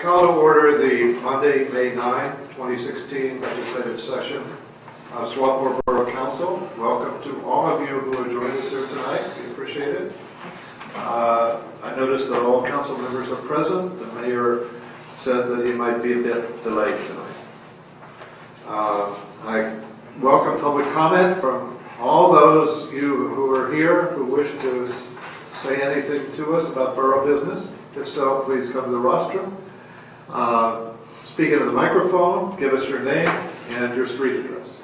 call to order the Monday, May 9, 2016 legislative session of Swarthmore Borough Council. Welcome to all of you who are joining us here tonight. We appreciate it. I noticed that all council members are present. The mayor said that he might be a bit delayed tonight. I welcome public comment from all those you who are here who wish to say anything to us about borough business. If so, please come to the rostrum. Speak into the microphone, give us your name and your street address.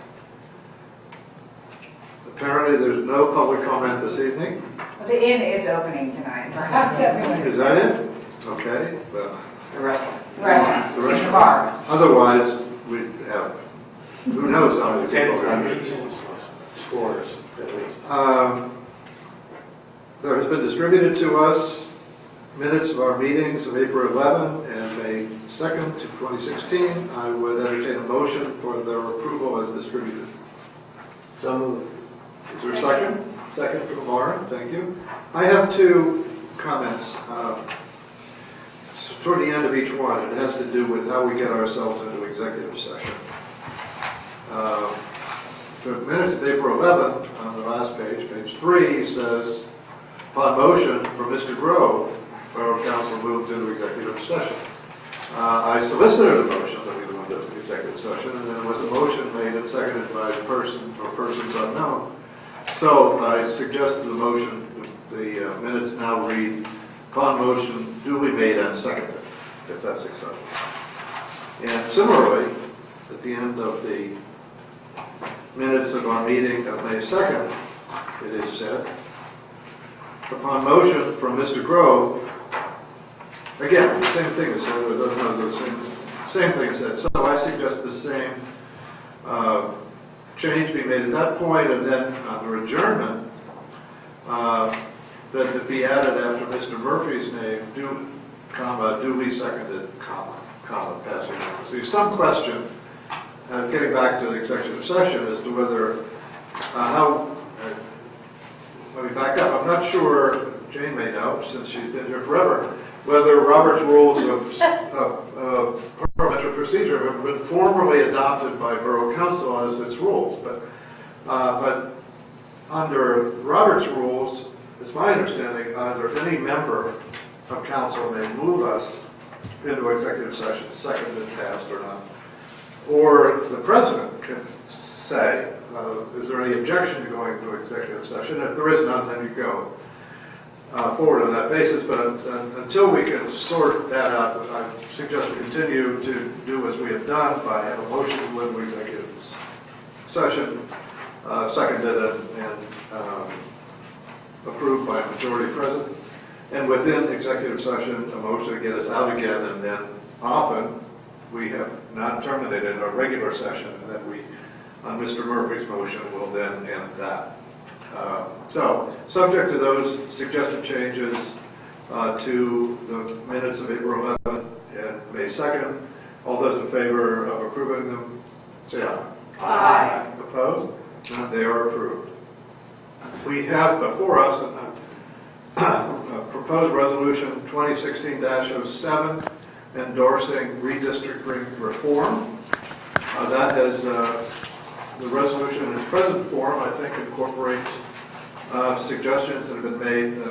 Apparently there's no public comment this evening. Well, the inn is opening tonight. Perhaps everyone Is that it? Okay. Well, the restaurant. the restaurant. The bar. Otherwise, we have, who knows how many people are here. Scores, at least. There has been distributed to us minutes of our meetings of April 11 and May 2nd, 2016. I would entertain a motion for their approval as distributed. So moved. Is there a second? Second from Lauren, thank you. I have two comments toward the end of each one. It has to do with how we get ourselves into executive session. The minutes of April 11 on the last page, page 3, says, upon motion from Mr. Grove, Borough Council moved into executive session. I solicited a motion that we moved into executive session, and then there was a motion made and seconded by a person or persons unknown. So I suggested the motion, the minutes now read, upon motion duly made and seconded, if that's acceptable. And similarly, at the end of the minutes of our meeting of May 2nd, it is said, upon motion from Mr. Grove, again, the same thing is said, or those same thing is said. So I suggest the same change be made at that point, and then under adjournment, that it be added after Mr. Murphy's name, duly seconded, passing. So there's some question, getting back to the executive session, as to whether, let me back up. I'm not sure, Jane may know, since she's been here forever, whether Robert's rules of parliamentary procedure have been formally adopted by Borough Council as its rules. But under Robert's rules, it's my understanding, either any member of council may move us into executive session, seconded, passed or not, or the president can say, is there any objection to going into executive session? If there is none, then you go forward on that basis. But until we can sort that out, I suggest we continue to do as we have done by have a motion to go into executive session, seconded and approved by a majority present, and within executive session, a motion to get us out again, and then often we have not terminated our regular session, and that we, on Mr. Murphy's motion, will then end that. So, subject to those suggested changes to the minutes of April 11th and May 2nd, all those in favor of approving them, say aye. Aye. Opposed? None, they are approved. We have before us a proposed resolution 2016-07 endorsing redistricting reform. That has the resolution in its present form, I think, incorporates suggestions that have been made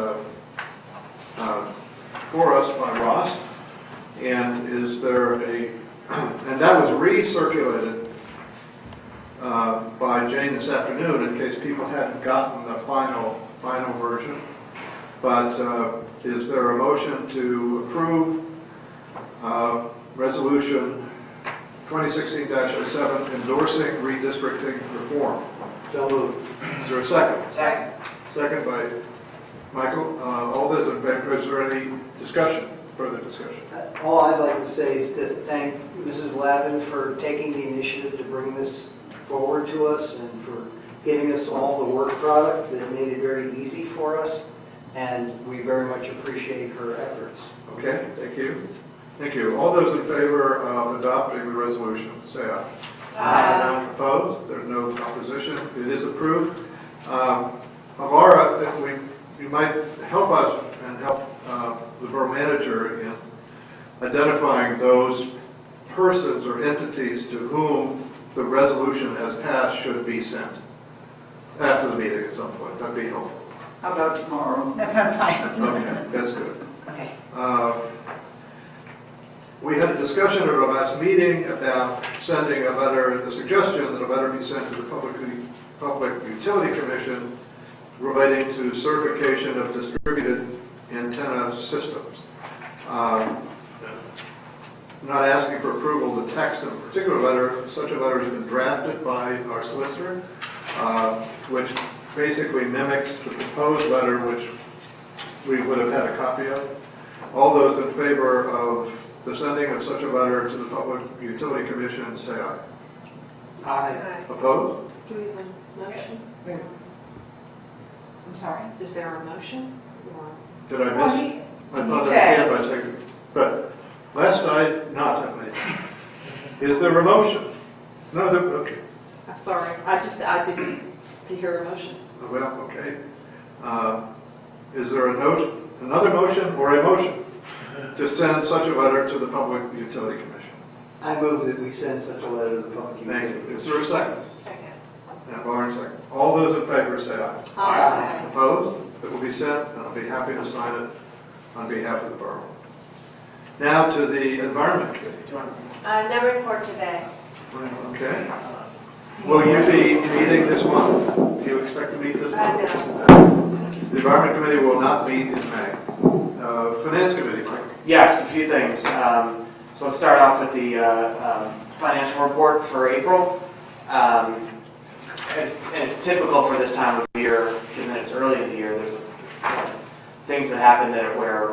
for us by Ross. And is there and that was recirculated by Jane this afternoon in case people hadn't gotten the final version. But is there a motion to approve resolution 2016-07 endorsing redistricting reform? So moved. Is there a second? Second. Second by Michael. All those in favor, is there any discussion, further discussion? All I'd like to say is to thank Mrs. Lavin for taking the initiative to bring this forward to us and for giving us all the work product that made it very easy for us, and we very much appreciate her efforts. Okay, thank you. Thank you. All those in favor of adopting the resolution, say aye. Aye. Opposed? There's no opposition. It is approved. Amara, if you might help us and help the borough manager in identifying those persons or entities to whom the resolution as passed should be sent after the meeting at some point. That'd be helpful. How about tomorrow? That sounds fine. Okay, that's good. Okay. We had a discussion at our last meeting about sending a letter, the suggestion that a letter be sent to the Public Utility Commission relating to certification of distributed antenna systems. Not asking for approval of the text of a particular letter. Such a letter has been drafted by our solicitor, which basically mimics the proposed letter, which we would have had a copy of. All those in favor of the sending of such a letter to the Public Utility Commission, say aye. Aye. Opposed? Do we have a motion? I'm sorry? Is there a motion? Or- Did I Well, miss? he- I thought he I said- did by second. But last night, not at least. Is there a motion? No, okay. I'm sorry, I didn't hear a motion. Well, okay. Is there another motion or a motion to send such a letter to the Public Utility Commission? I move that we send such a letter to the Public Thank Utility you. Commission. Is there a second? Second. And Lauren, second. All those in favor say aye. Aye. Opposed? It will be sent, and I'll be happy to sign it on behalf of the borough. Now to the Environment Committee. No report today. Okay. Will you be meeting this month? Do you expect to meet this month? No. The Environment Committee will not meet in May. Finance Committee, Mike. Yes, a few things. So let's start off with the financial report for April. As typical for this time of year, given that it's early in the year, there's things that happen where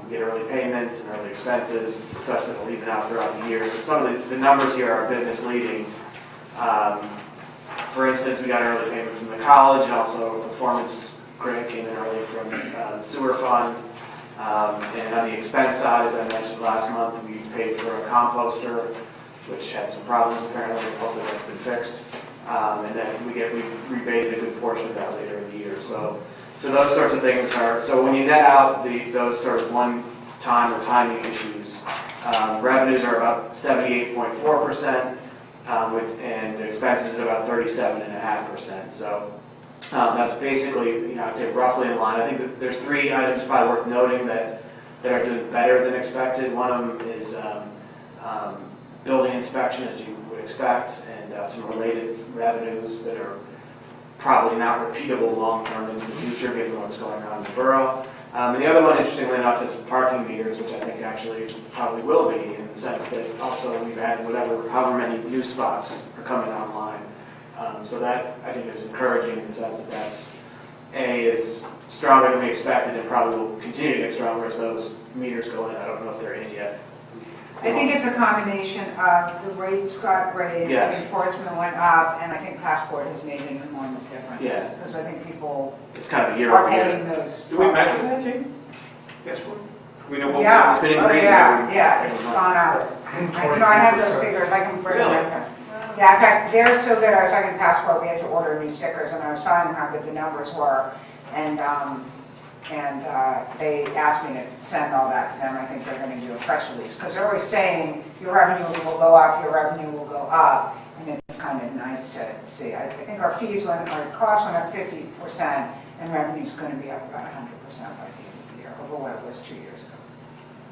we get early payments and early expenses such that we'll even out throughout the year. So some of the numbers here are a bit misleading. For instance, we got an early payment from the college, and also a performance grant came in early from the sewer fund. And on the expense side, as I mentioned last month, we paid for a composter, which had some problems apparently. Hopefully that's been fixed. And then we rebated a good portion of that later in the year. So those sorts of things are, so when you net out those sort of one-time or timing issues, revenues are about 78.4%, and expenses are about 37.5%. So that's basically, I'd say roughly in line. I think that there's three items probably worth noting that are doing better than expected. One of them is building inspection, as you would expect, and some related revenues that are probably not repeatable long-term into the future, given what's going on in the borough. And the other one, interestingly enough, is parking meters, which I think actually probably will be, in the sense that also we've had however many new spots are coming online. So that, I think, is encouraging in the sense that that's, is stronger than we expected, and probably will continue to get stronger as those meters go in. I don't know if they're in yet. I think it's a combination of the rates got raised, Yes. enforcement went up, and I think Passport has made an enormous difference. Yeah. Because I think people It's kind of a year are over year. paying those. Do we measure that, Jane? Yes, we know what Yeah, it's been oh, increasing. yeah, it's gone up. I have those figures, I can bring them Really? right. Yeah, in fact, they're so good, I was talking to Passport, we had to order new stickers, and I was telling them how good the numbers were, and they asked me to send all that to them. I think they're going to do a press release, because they're always saying, your revenue will go up, your revenue will go up, and it's kind of nice to see. I think our costs went up 50%, and revenue's going to be up about 100% by the end of the year, over what it was 2 years ago.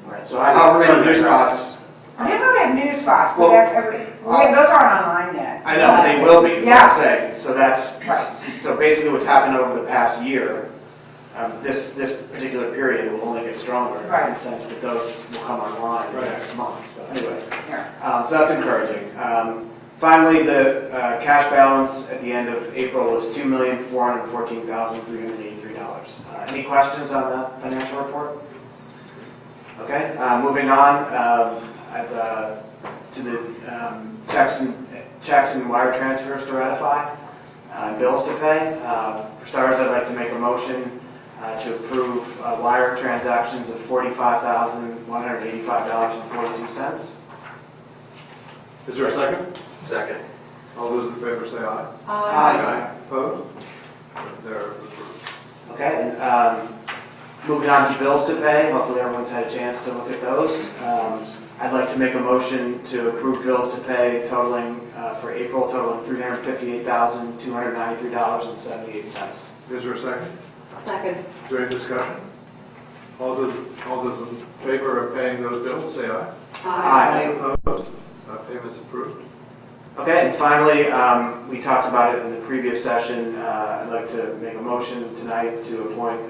Right, so however many new spots, I didn't know they have new spots, but Well, those aren't online yet. I know, but they will be, is what Yeah. I'm saying. So that's, Right. so basically what's happened over the past year, this particular period will only get stronger in Right. the sense that those will come online in the Right. next month. So anyway, Yeah. so that's encouraging. Finally, the cash balance at the end of April was $2,414,383. Any questions on the financial report? Okay, moving on to the checks and wire transfers to ratify, bills to pay. For starters, I'd like to make a motion to approve wire transactions of $45,185.42. Is there a second? Second. All those in favor say aye. Aye. Opposed? They're approved. Okay, and Moving on to bills to pay, hopefully everyone's had a chance to look at those. I'd like to make a motion to approve bills to pay totaling, for April, totaling $358,293.78. Is there a second? Second. Is there any discussion? All those in favor of paying those bills, say aye. Aye. Opposed? Payment's approved. Okay, and finally, we talked about it in the previous session. I'd like to make a motion tonight to appoint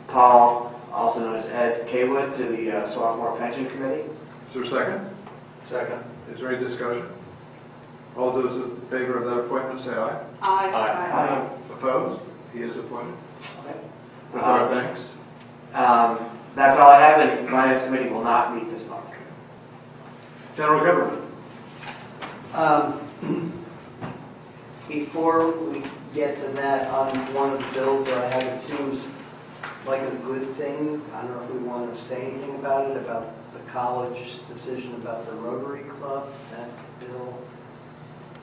Paul, also known as Ed Kaywood, to the Swarthmore Pension Committee. Is there a second? Second. Is there any discussion? All those in favor of that appointment, say aye. Aye. Opposed? He is appointed. Okay. With our thanks. That's all I have, and the Finance Committee will not meet this month. General government. Before we get to that, on one of the bills that I have, it seems like a good thing. I don't know if we want to say anything about it, about the college decision about the Rotary Club, that bill.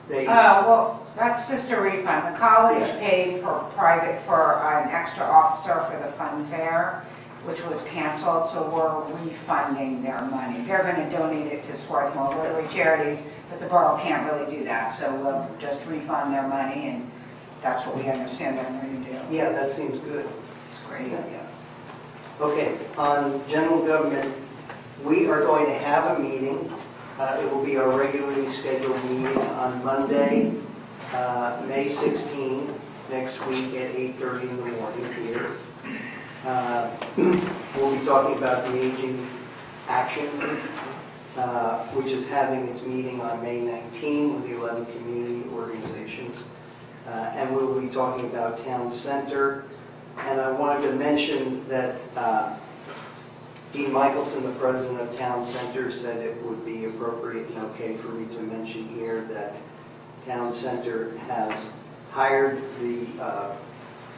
Well, that's just a refund. The college Yeah. paid for an extra officer for the fun fair, which was canceled, so we're refunding their money. They're going to donate it to Swarthmore Borough charities, but the borough can't really do that, so we'll just refund their money, and that's what we understand they're going to do. Yeah, that seems good. It's great. Yeah. Okay, on general government, we are going to have a meeting. It will be our regularly scheduled meeting on Monday, May 16, next week at 8:30 in the morning here. We'll be talking about the Aging Action Group, which is having its meeting on May 19 with the 11 community organizations. And we'll be talking about Town Center. And I wanted to mention that Dean Michelson, the president of Town Center, said it would be appropriate and okay for me to mention here that Town Center has hired the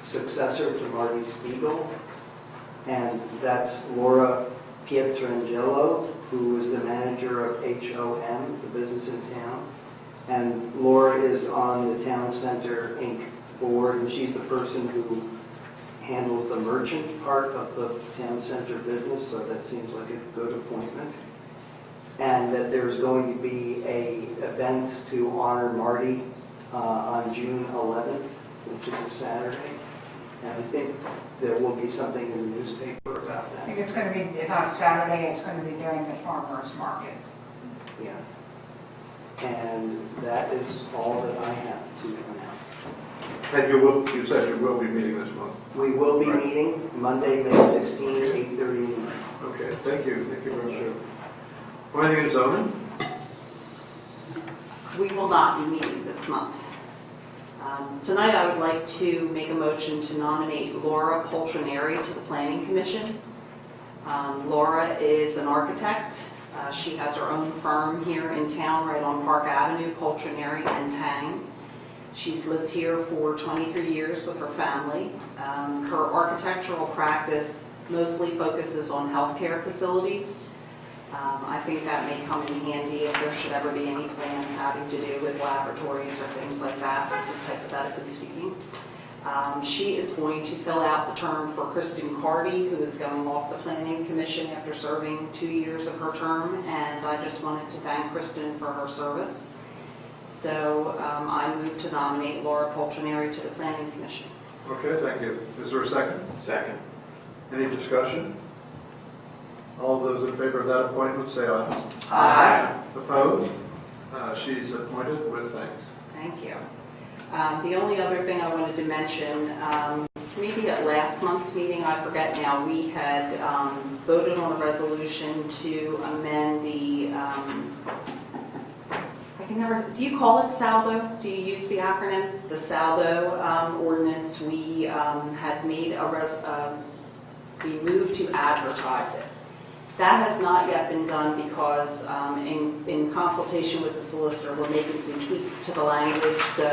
successor to Marty Spiegel, and that's Laura Pietrangelo, who is the manager of HOM, the business in town. And Laura is on the Town Center Inc. board, and she's the person who handles the merchant part of the Town Center business, so that seems like a good appointment. And that there's going to be an event to honor Marty on June 11th, which is a Saturday. And I think there will be something in the newspaper about I think that. it's on Saturday, it's going to be during the farmer's market. Yes. And that is all that I have to announce. And you said you will be meeting this month. We will be Right. meeting Monday, May 16, 8:30 in the morning. Okay, thank you very much. Planning and zoning? We will not be meeting this month. Tonight, I would like to make a motion to nominate Laura Poltroneri to the Planning Commission. Laura is an architect. She has her own firm here in town, right on Park Avenue, Poltroneri and Tang. She's lived here for 23 years with her family. Her architectural practice mostly focuses on healthcare facilities. I think that may come in handy if there should ever be any plans having to do with laboratories or things like that, just hypothetically speaking. She is going to fill out the term for Kristen Cardy, who is going off the Planning Commission after serving 2 years of her term, and I just wanted to thank Kristen for her service. So I move to nominate Laura Poltroneri to the Planning Commission. Okay, thank you. Is there a second? Second. Any discussion? All those in favor of that appointment, say aye. Aye. Opposed? She's appointed with thanks. Thank you. The only other thing I wanted to mention, maybe at last month's meeting, I forget now, we had voted on a resolution to amend the, do you call it SALDO? Do you use the acronym? The SALDO ordinance, we had made we moved to advertise it. That has not yet been done because in consultation with the solicitor, we're making some tweaks to the language. So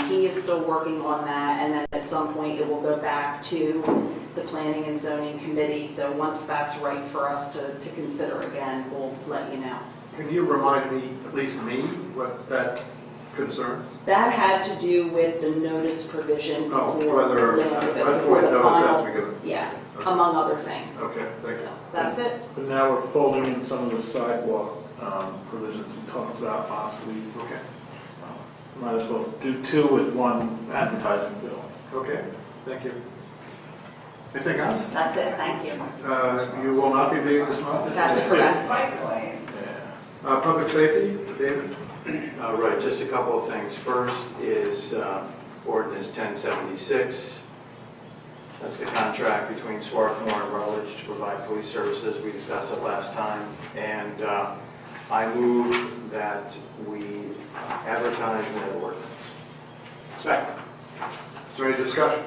he is still working on that, and then at some point it will go back to the Planning and Zoning Committee. So once that's right for us to consider again, we'll let you know. Can you remind me, at least me, what that concerns? That had to do with the notice provision Oh, before whether, the at what before point the notice has final. to be given? Yeah, among other things. Okay, thank you. So that's it. But now we're folding in some of the sidewalk provisions we talked about last week. Okay, Might as well do two with one advertising bill. okay, thank you. Anything else? That's it, thank you. You will not be meeting this month? That's correct. Yeah. Public safety, David? Right, just a couple of things. First is ordinance 1076. That's the contract between Swarthmore and Borough to provide police services. We discussed it last time. And I move that we advertise that ordinance. Second. Is there any discussion?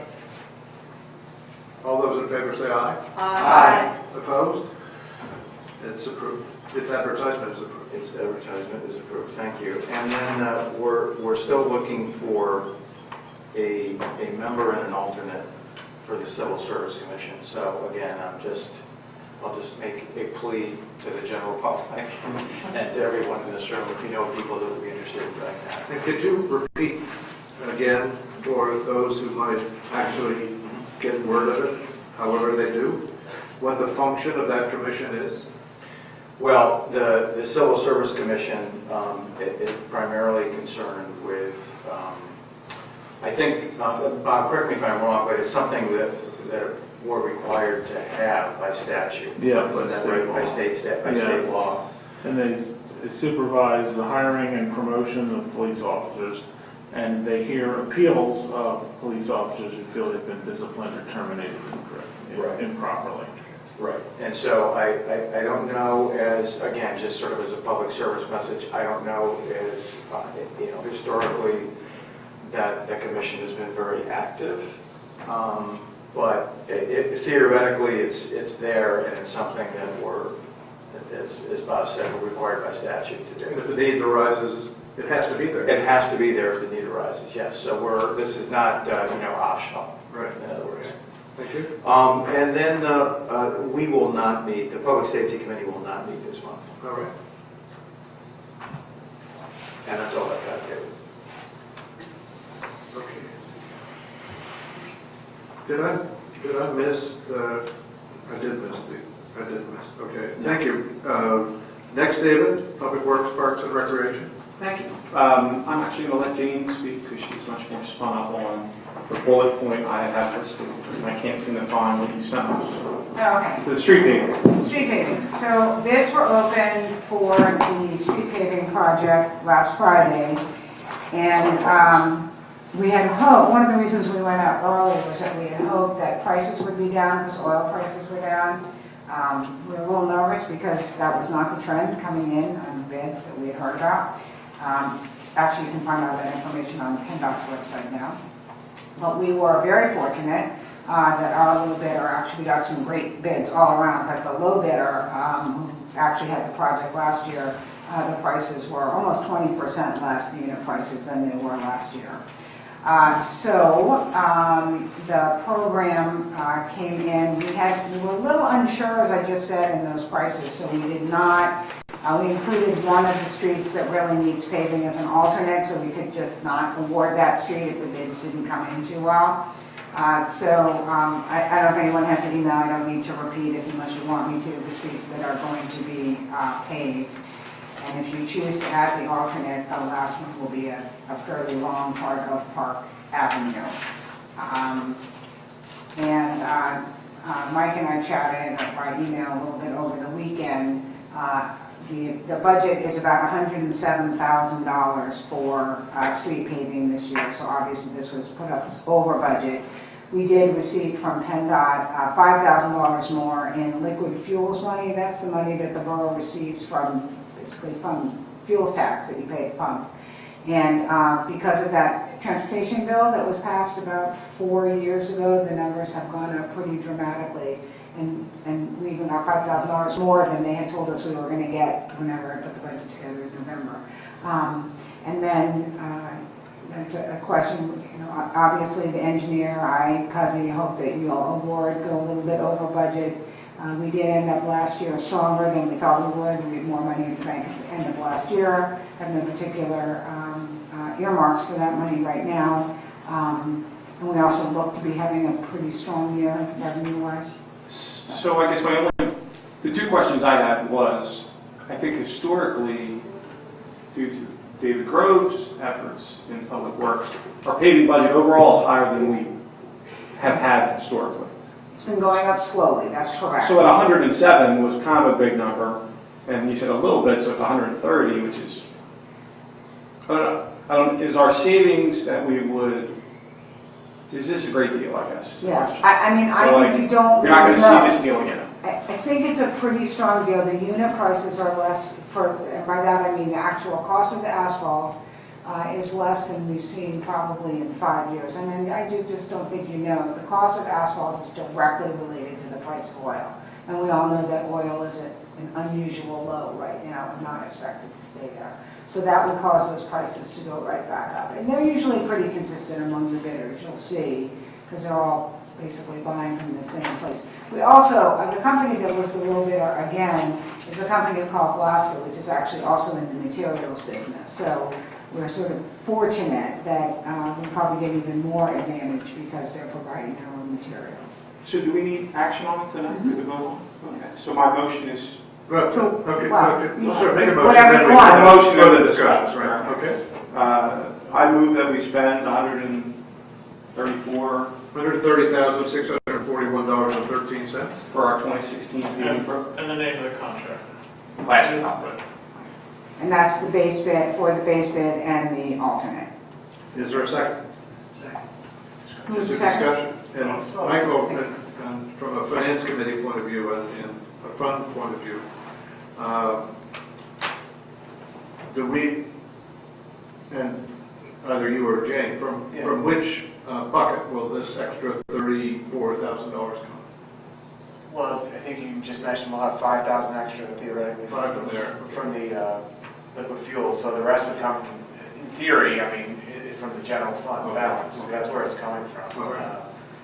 All those in favor say aye. Aye. Opposed? It's approved. Its advertisement is approved. Its advertisement is approved. Thank you. And then we're still looking for a member and an alternate for the Civil Service Commission. So again, I'll just make a plea to the general public and to everyone in this room, if you know people that would be interested in doing that. And could you repeat again for those who might actually get word of it, however they do, what the function of that commission is? Well, the Civil Service Commission is primarily concerned with, I think, Bob, correct me if I'm wrong, but it's something that we're required to have by statute. Yeah, Isn't that right? By state law. And they supervise the hiring and promotion of police officers, and they hear appeals of police officers who feel they've been disciplined or terminated improperly. Right. And so I don't know, as, again, just sort of as a public service message, I don't know as, historically that the commission has been very active. But theoretically, it's there, and it's something that we're, as Bob said, we're required by statute to And do. if the need arises, it has to be there. It has to be there if the need arises, yes. So this is not, optional, Right. in other words. Thank you. And then we will not meet, the Public Safety Committee will not meet this month. All right. And that's all I've got, David. Okay. Did I miss I did miss, okay, thank you. Next, David, Public Works, Parks and Recreation. Thank you. I'm actually going to let Jane speak because she's much more spun up on the bullet point I have listed. And I can't seem to find what you sent us. Okay. The street paving. Street paving. So bids were open for the street paving project last Friday. And we had hoped, one of the reasons we went out early was that we had hoped that prices would be down because oil prices were down. We were a little nervous because that was not the trend coming in on the bids that we had heard about. Actually, you can find out that information on PennDOT's website now. But we were very fortunate that our low bidder actually got some great bids all around. But the low bidder, who actually had the project last year, the prices were almost 20% less, the unit prices, than they were last year. So the program came in. We were a little unsure, as I just said, in those prices, so we did not. We included one of the streets that really needs paving as an alternate, so we could just not award that street if the bids didn't come in too well. I don't know if anyone has an email. I don't need to repeat it unless you want me to. The streets that are going to be paved. And if you choose to add the alternate, the last one will be a fairly long part of Park Avenue. Mike and I chatted by email a little bit over the weekend. The budget is about $107,000 for street paving this year, so obviously this was put up over budget. We did receive from PennDOT $5,000 more in liquid fuels money. That's the money that the borough receives basically from fuels tax that you pay at the pump. And because of that transportation bill that was passed about 4 years ago, the numbers have gone up pretty dramatically. And we even got $5,000 more than they had told us we were going to get whenever I put the budget together in November. And then that's a question, obviously the engineer, Cuzzy, hope that you'll award, go a little bit over budget. We did end up last year stronger than we thought we would. We had more money in the bank at the end of last year. Have no particular earmarks for that money right now. And we also look to be having a pretty strong year revenue-wise. So I guess the two questions I had was, I think historically, due to David Grove's efforts in public works, our paving budget overall is higher than we have had historically. It's been going up slowly, that's correct. So at 107 was kind of a big number, and you said a little bit, so it's 130, which is, I don't know, is our savings that we would, is this a great deal, I guess? is the Yes, question. I mean, I So, think you don't You're not going really to know. see this deal again. I think it's a pretty strong deal. The unit prices are less, and by that I mean the actual cost of the asphalt is less than we've seen probably in 5 years. And then I just don't think you know, the cost of asphalt is directly related to the price of oil. And we all know that oil is at an unusual low right now and not expected to stay there. So that would cause those prices to go right back up. And they're usually pretty consistent among the bidders, you'll see, because they're all basically buying from the same place. We also, the company that was the low bidder again is a company called Glasgow, which is actually also in the materials business. So we're sort of fortunate that we probably get even more advantage because they're providing their own materials. So do we need action on it tonight? Do we vote on it? Okay, so my motion is, Right, okay, Well, okay, sure, make a motion. whatever then you we want. can have Motion. further discussions, right, okay. I move that we spend $134 $130,641.13. for our 2016 paving program. And the name of the contract. Last contract. And that's the base bid, for the base bid and the alternate. Is there a second? Who's Just the a second? discussion. And Michael, and from a finance committee point of view and a fund point of view, do we, and either you or Jane, from which bucket will this extra $34,000 come? Well, I think you just mentioned we'll have 5,000 extra theoretically Five from there. from the liquid fuel, so the rest would come from, in theory, I mean, from the general fund Okay. balance. So that's where it's coming from. Okay.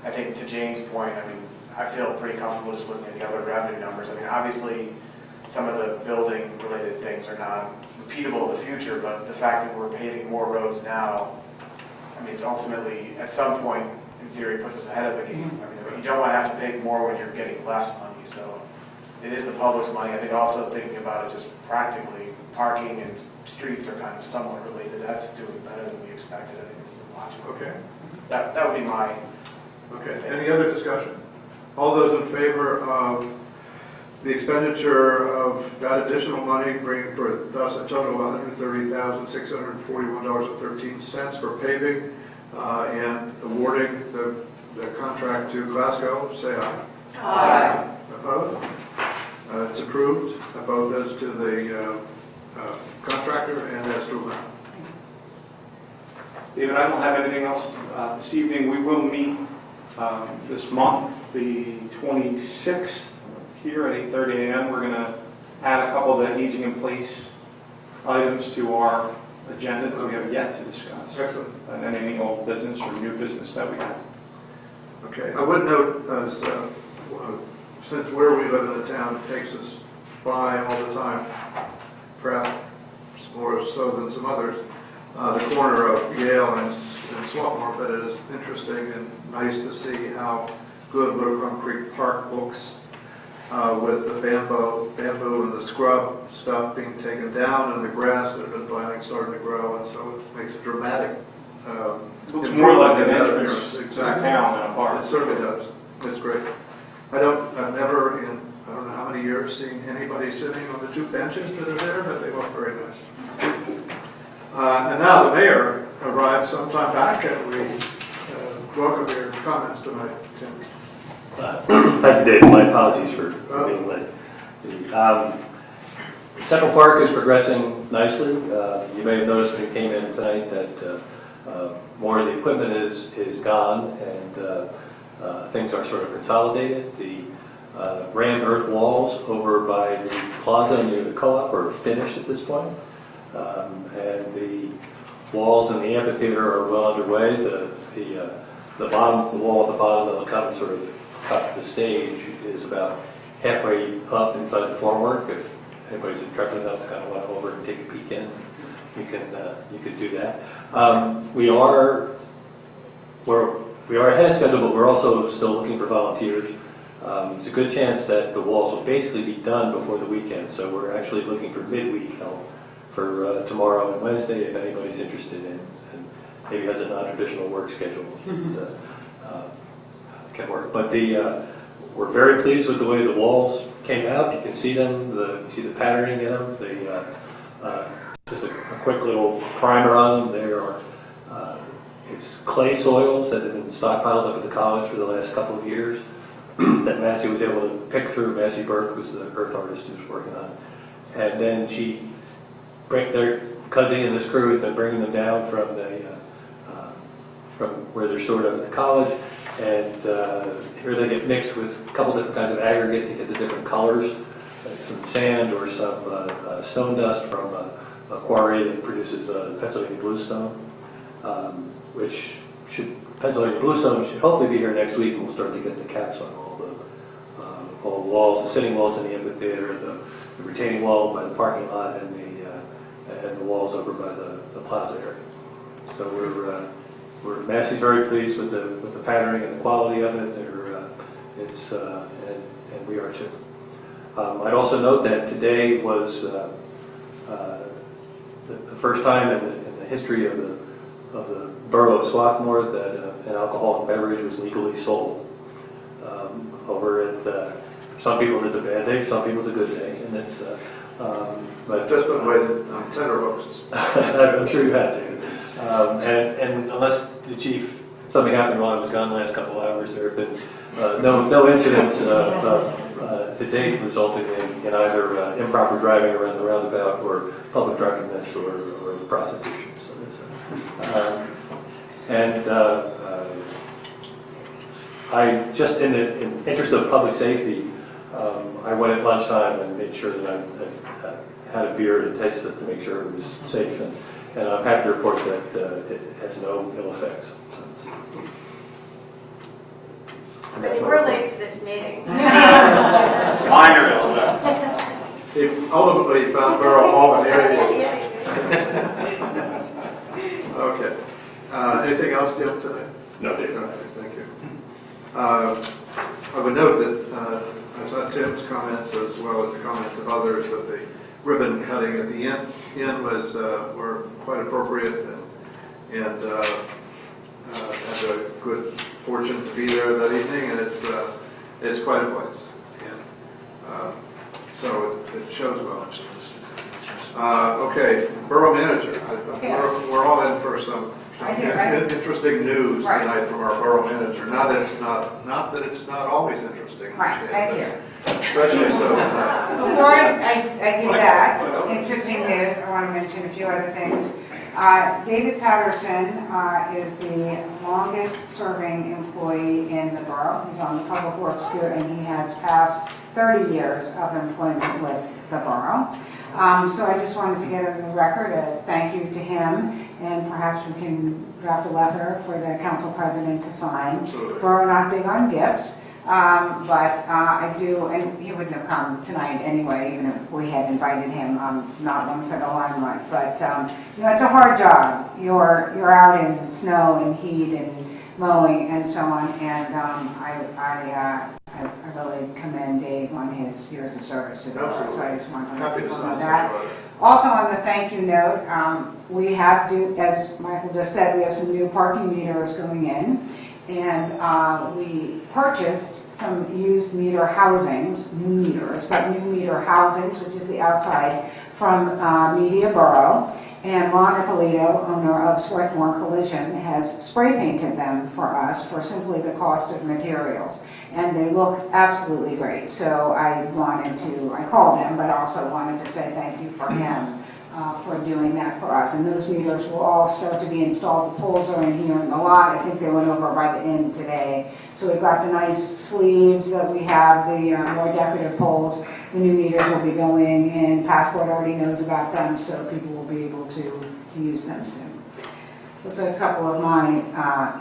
I think to Jane's point, I mean, I feel pretty comfortable just looking at the other revenue numbers. I mean, obviously, some of the building-related things are not repeatable in the future, but the fact that we're paving more roads now, I mean, it's ultimately, at some point, in theory, puts us ahead of the game. I mean, you don't want to have to pay more when you're getting less money, so it is the public's money. I think also thinking about it just practically, parking and streets are kind of somewhat related. That's doing better than we expected. I think it's logical. Okay, That would be my, okay. Any other discussion? All those in favor of the expenditure of that additional money, bringing for thus a total of $130,641.13 for paving and awarding the contract to Glasgow, say aye. Aye. Opposed? It's approved, both as to the contractor and as to amount. David, I don't have anything else this evening. We will meet this month, the 26th, here at 8:30 a.m. We're going to add a couple of the aging in place items to our agenda that we have yet to discuss. Excellent. And any old business or new business that we have. Okay, I would note, as since where we live in the town, it takes us by all the time, perhaps more so than some others, the corner of Yale and Swarthmore, but it is interesting and nice to see how good Little Crumb Creek Park looks with the bamboo and the scrub stuff being taken down and the grass that had been planting starting to grow, and so it makes a dramatic It looks more like an improvement in entrance to the Exactly. town than a park. It certainly does. It's great. I've never in, I don't know how many years, seen anybody sitting on the two benches that are there, but they look very nice. And now the mayor arrived sometime back, and we welcome your comments tonight, Tim. Thank you, Dave. My apologies for being late. Central Park is progressing nicely. You may have noticed when you came in tonight that more of the equipment is gone and things are sort of consolidated. The rammed earth walls over by the plaza near the co-op are finished at this point. And the walls in the amphitheater are well underway. The wall at the bottom that will come and sort of cut the stage is about halfway up inside the formwork. If anybody's intrepid enough to kind of went over and take a peek in, you could do that. We are ahead of schedule, but we're also still looking for volunteers. There's a good chance that the walls will basically be done before the weekend, so we're actually looking for midweek help for tomorrow and Wednesday if anybody's interested in and maybe has a non-traditional work schedule that can work. But we're very pleased with the way the walls came out. You can see them, you see the patterning in them. Just a quick little primer on them. It's clay soils that have been stockpiled up at the college for the last couple of years that Massey was able to pick through. Massey Burke was the earth artist who was working on it. And then because he and his crew has been bringing them down from where they're stored up at the college, and here they get mixed with a couple different kinds of aggregate to get the different colors, like some sand or some stone dust from a quarry that produces Pennsylvania bluestone, Pennsylvania bluestone should hopefully be here next week, and we'll start to get the caps on all the walls, the sitting walls in the amphitheater, the retaining wall by the parking lot, and the walls over by the plaza area. So Massey's very pleased with the patterning and the quality of it. And we are too. I'd also note that today was the first time in the history of the borough of Swarthmore that an alcoholic beverage was legally sold. Over at some people it's a bad day, some people it's a good day, and it's. But Just been waiting on tenterhooks. I'm sure you had, David. And unless the chief, something happened while I was gone the last couple of hours, there have been no incidents to date resulting in either improper driving around the roundabout or public drunkenness or prostitution. So that's, I just, in the interest of public safety, I went at lunchtime and made sure that I had a beer to taste it to make sure it was safe, and I'm happy to report that it has no ill effects. But you were late for this meeting. Minor ill effects. He ultimately found Borough Hall in the area. Okay. Anything else, Tim, tonight? No, David. Okay, thank you. I would note that I thought Tim's comments, as well as the comments of others, that the ribbon cutting at the end were quite appropriate, and had a good fortune to be there that evening, and it's quite a place, and so it shows well. Okay, borough manager. We're all in for some interesting news tonight from our borough manager. Not that it's not always interesting. Right, thank you. Especially so tonight. Before I give that interesting news, I want to mention a few other things. David Patterson is the longest serving employee in the borough. He's on the Public Works Bureau, and he has passed 30 years of employment with the borough. So I just wanted to get on the record a thank you to him, and perhaps we can draft a letter for the council president to sign. Absolutely. Borough not big on gifts. But I do, and he wouldn't have come tonight anyway, even if we had invited him. I'm not one for the limelight, but you know, it's a hard job. You're out in snow and heat and mowing and so on, and I really commend Dave on his years of service to the borough. So I just want to let people know that. Also, on the thank you note, we have as Michael just said, we have some new parking meters going in. And we purchased some used meter housings, new meters, but new meter housings, which is the outside, from Media Borough. And Ron Ippolito, owner of Swarthmore Collision, has spray painted them for us for simply the cost of materials. And they look absolutely great. So I called him, but also wanted to say thank you for him. For doing that for us. And those meters will all start to be installed. The poles are in here in the lot. I think they went over by the end today. So we've got the nice sleeves that we have, the more decorative poles. The new meters will be going in. Passport already knows about them, so people will be able to use them soon. Those are a couple of my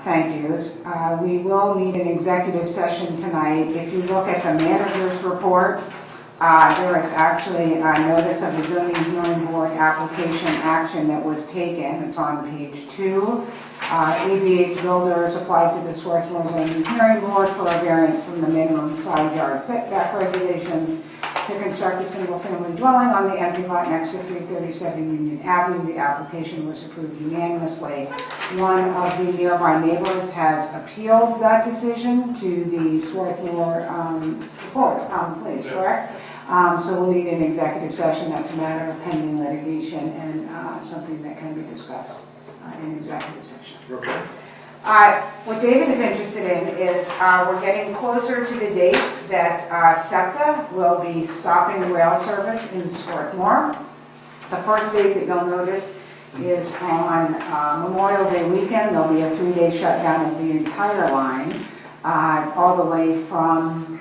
thank yous. We will need an executive session tonight. If you look at the manager's report, there is actually a notice of the zoning hearing board application action that was taken. It's on page 2. ABH Builders applied to the Swarthmore Zoning Hearing Board for a variance from the minimum side yard setback regulations to construct a single-family dwelling on the empty lot next to 337 Union Avenue. The application was approved unanimously. One of the nearby neighbors has appealed that decision to the Swarthmore Court of Common Pleas, correct? So we'll need an executive session. That's a matter of pending litigation and something that can be discussed in executive session. Okay. What David is interested in is we're getting closer to the date that SEPTA will be stopping rail service in Swarthmore. The first date that you'll notice is on Memorial Day weekend. There'll be a 3-day shutdown of the entire line, all the way from,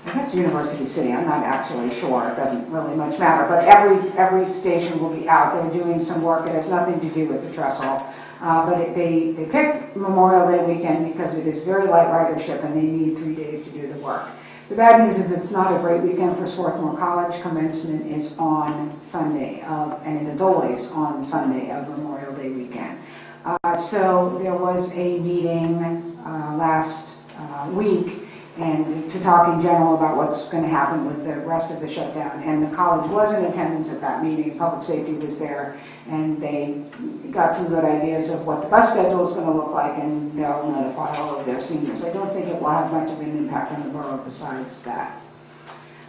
I guess, University City. I'm not actually sure. It doesn't really much matter. But every station will be out. They're doing some work. It has nothing to do with the trestle. But they picked Memorial Day weekend because it is very light ridership and they need 3 days to do the work. The bad news is it's not a great weekend for Swarthmore College. Commencement is on Sunday, and it is always on Sunday of Memorial Day weekend. So there was a meeting last week and to talk in general about what's going to happen with the rest of the shutdown. And the college was in attendance at that meeting. Public safety was there, and they got some good ideas of what the bus schedule is going to look like, and they'll notify all of their seniors. I don't think it will have much of an impact on the borough besides that.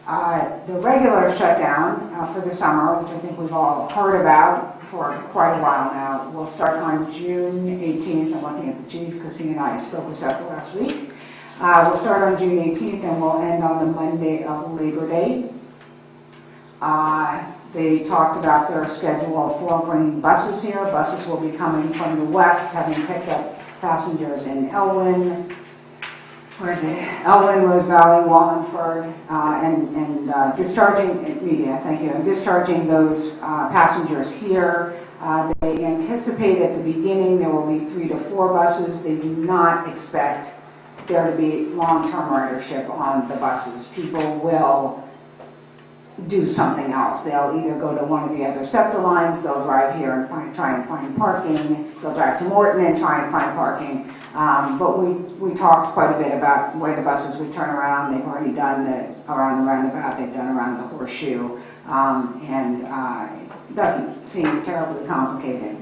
The regular shutdown for the summer, which I think we've all heard about for quite a while now, will start on June 18th. I'm looking at the chief because he and I spoke with Seth last week. We'll start on June 18th and we'll end on the Monday of Labor Day. They talked about their schedule for bringing buses here. Buses will be coming from the west, having picked up passengers in Elwyn, Elwyn, Rose Valley, Wallingford, and discharging, and discharging those passengers here. They anticipate at the beginning there will be 3 to 4 buses. They do not expect there to be long-term ridership on the buses. People will do something else. They'll either go to one of the other SEPTA lines, they'll drive here and try and find parking, they'll drive to Morton and try and find parking. But we talked quite a bit about where the buses would turn around. They've already done around the roundabout, they've done around the horseshoe, and it doesn't seem terribly complicated.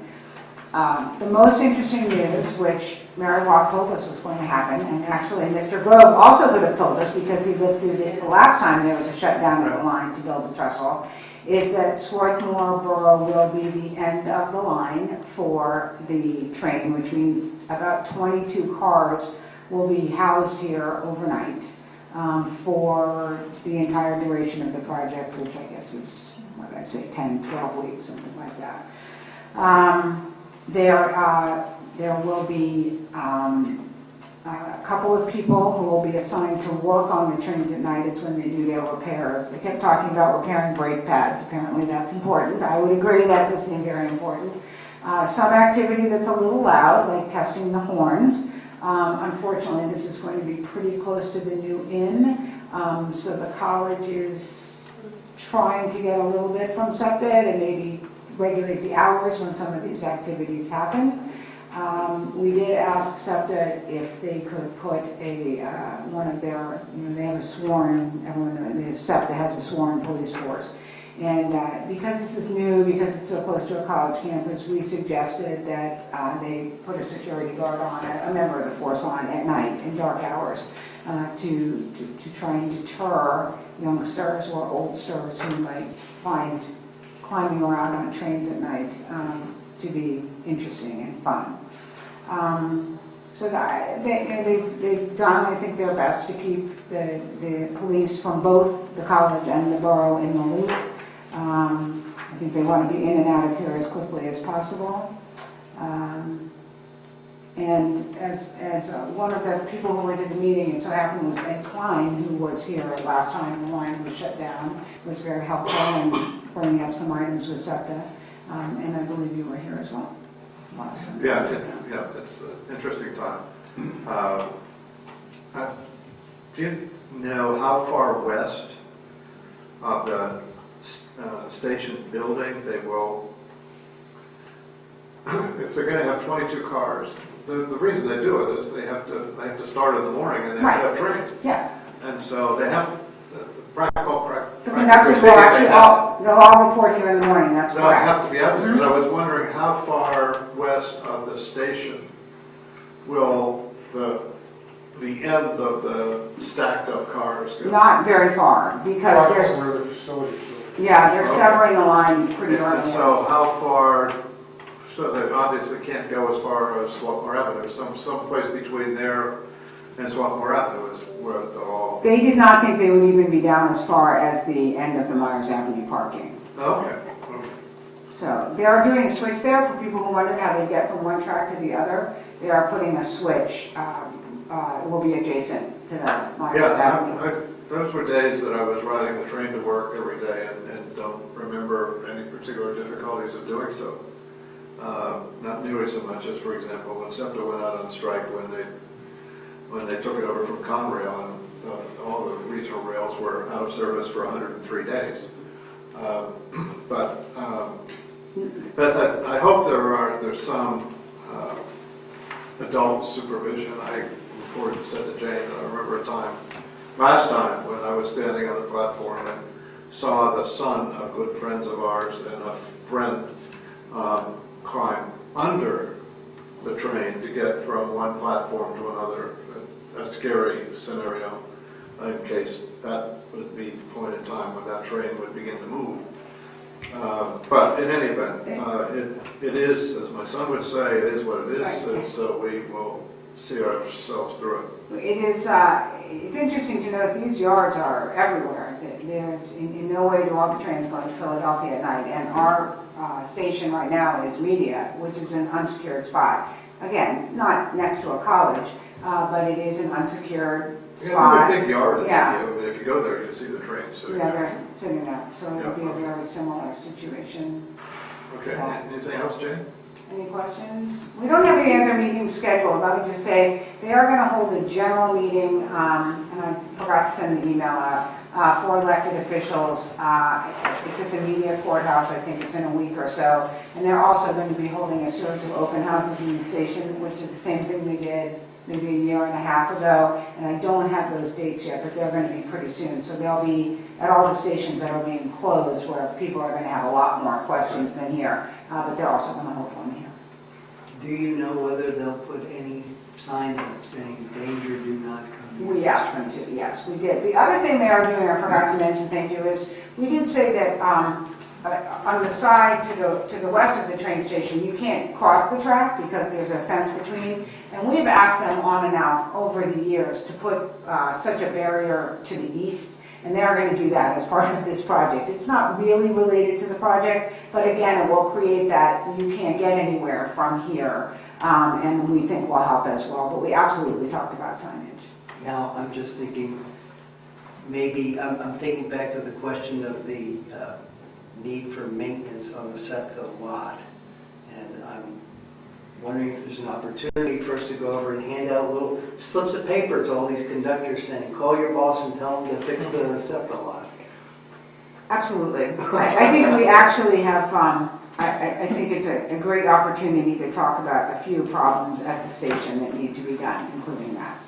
The most interesting news, which Mary Walk told us was going to happen, and actually Mr. Grove also would have told us because he lived through this the last time there was a shutdown of the line to build the trestle, is that Swarthmore Borough will be the end of the line for the train, which means about 22 cars will be housed here overnight for the entire duration of the project, which I guess is, 10, 12 weeks, something like that. There will be a couple of people who will be assigned to work on the trains at night. It's when they do their repairs. They kept talking about repairing brake pads. Apparently that's important. I would agree that does seem very important. Some activity that's a little loud, like testing the horns. Unfortunately, this is going to be pretty close to the new inn, so the college is trying to get a little bit from SEPTA and maybe regulate the hours when some of these activities happen. We did ask SEPTA if they could put one of their, they have a sworn, everyone knows SEPTA has a sworn police force. And because this is new, because it's so close to a college campus, we suggested that they put a security guard on, a member of the force on at night in dark hours to try and deter youngsters or oldsters who might find climbing around on trains at night to be interesting and fun. So they've done, I think, their best to keep the police from both the college and the borough in the loop. I think they want to be in and out of here as quickly as possible. And as one of the people who went to the meeting, it so happened was Ed Klein, who was here last time the line was shut down, was very helpful in bringing up some items with SEPTA, and I believe you were here as well last time. Yeah, it's an interesting time. Do you know how far west of the station building they will if they're gonna have 22 cars, the reason they do it is they have to start in the morning and they have to have training. Yeah. And so they have, practical. The conductors will actually they'll all report here in the morning, that's They'll correct. have to be out there, but I was wondering how far west of the station will the end of the stacked up cars go? Not very far, because they're severing the line pretty early. And so how far, so they obviously can't go as far as Swarthmore Avenue, some place between there and Swarthmore Avenue is where they'll all. They did not think they would even be down as far as the end of the Myers Avenue parking. Okay. So they are doing a switch there for people who wondered how they get from one track to the other. They are putting a switch, it will be adjacent to the Myers Avenue. Yeah, those were days that I was riding the train to work every day and don't remember any particular difficulties of doing so. Not nearly so much as, for example, when SEPTA went out on strike when they took it over from Conrail and all the regional rails were out of service for 103 days. But I hope there's some adult supervision. I said to Jane that I remember a time, last time when I was standing on the platform and saw the son of good friends of ours and a friend climb under the train to get from one platform to another, a scary scenario in case that would be the point in time when that train would begin to move. But in any event, it is, as my son would say, it is what it is, and so we will see ourselves through it. It is, it's interesting to note these yards are everywhere. There's in no way do all the trains go to Philadelphia at night, and our station right now is Media, which is an unsecured spot. Again, not next to a college, but it is an unsecured spot. It's a big yard. Yeah. I mean, if you go there, you can see the trains sitting Yeah, there. they're sitting there, so it'll be a very similar situation. Okay, anything else, Jane? Any questions? We don't have any other meetings scheduled. Let me just say, they are going to hold a general meeting, and I forgot to send the email out, for elected officials. It's at the Media Courthouse, I think it's in a week or so. And they're also going to be holding a series of open houses in the station, which is the same thing we did maybe a year and a half ago. And I don't have those dates yet, but they're going to be pretty soon. So they'll be at all the stations that are being closed where people are going to have a lot more questions than here. But they're also going to hold one here. Do you know whether they'll put any signs up saying danger, do not come here? We asked them to, yes, we did. The other thing they are doing, I forgot to mention, thank you, is we did say that on the side to the west of the train station, you can't cross the track because there's a fence between. And we've asked them on and off over the years to put such a barrier to the east. And they're going to do that as part of this project. It's not really related to the project, but again, it will create that you can't get anywhere from here, and we think will help as well. But we absolutely talked about signage. Now, I'm just thinking, maybe, I'm thinking back to the question of the need for maintenance on the SEPTA lot. And I'm wondering if there's an opportunity for us to go over and hand out little slips of paper to all these conductors saying, call your boss and tell them to fix the SEPTA lot. Absolutely. I think we actually have, I think it's a great opportunity to talk about a few problems at the station that need to be done, including that.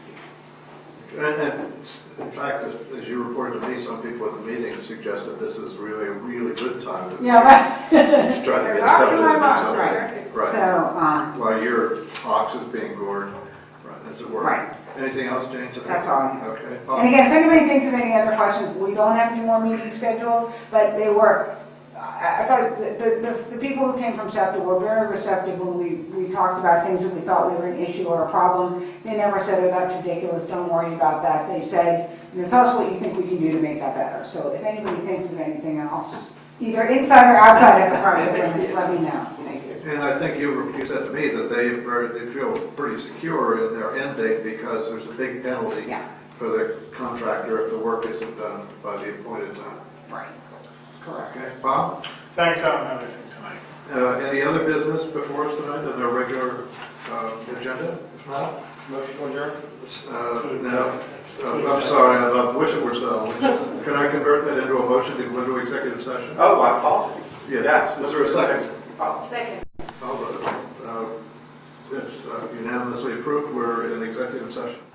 And in fact, as you reported to me, some people at the meeting suggested this is really a really good time to Yeah, to try to get something to do Right. something. Right. So, While your ox is being gored, right, as it were. Right. Anything else, Jane? today? That's all I have. Okay. and again, if anybody thinks of any other questions, we don't have any more meetings scheduled, but they were, I thought the people who came from SEPTA were very receptive when we talked about things that we thought were an issue or a problem. They never said, oh, that's ridiculous, don't worry about that. They said, tell us what you think we can do to make that better. So if anybody thinks of anything else, either inside or outside of the project limits, let me know. Thank you. And I think you said to me that they feel pretty secure in their end date because there's a big penalty Yeah. for the contractor if the work isn't done by the appointed time. Right. Correct. Okay, Bob? Thanks, I don't have anything tonight. Any other business before us tonight on our regular agenda? If not? Motion to adjourn? No. I'm sorry, I wish it were so. Can I convert that into a motion to go into executive session? Oh, I apologize. Yes. Is there a second? Oh. Second. All right. It's unanimously approved. We're in executive session.